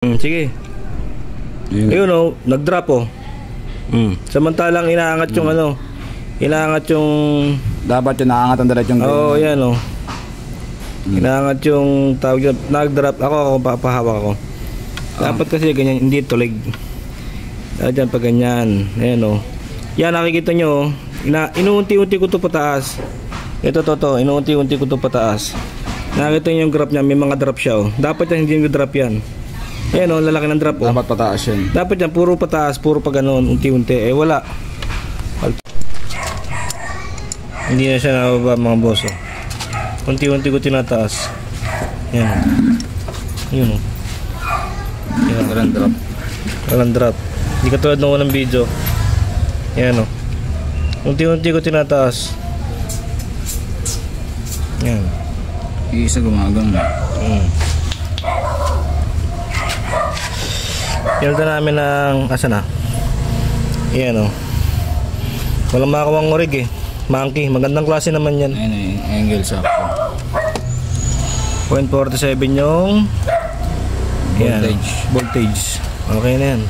Sige. Ayun o, nag-drop o. Samantalang inaangat yung ano, inaangat yung... Dapat yung nakaangat ang diretso yung... Oo, yan o. Inaangat yung tawag yun, nag-drop. Ako, papahawak ako. Dapat kasi ganyan, hindi tulig. Dyan pa ganyan. Ayan o. Yan, nakikita nyo o. Inuunti-unti ko ito pataas. Ito, inuunti-unti ko ito pataas. Nakikita nyo yung drop niya, may mga drop siya o. Dapat yan, hindi yung drop yan. Ayan o, lalaki ng drop o. Dapat pataas yan. Dapat yan, puro pataas, puro pa ganoon, unti-unti. Eh wala. Hindi na siya nababa mga boss o. Unti-unti ko tinataas. Ayan o. Ayan o. Walang drop. Walang drop. Hindi katulad ng unang video. Ayan o. Unti-unti ko tinataas. Ayan. Isa gumagang. Pinalta namin ng asa na. Ayan o. Walang makakawang orig eh. Monkey, magandang klase naman yan. Ayan eh, angle sakto. 0.47 yung voltage. Voltage. Okay na yan.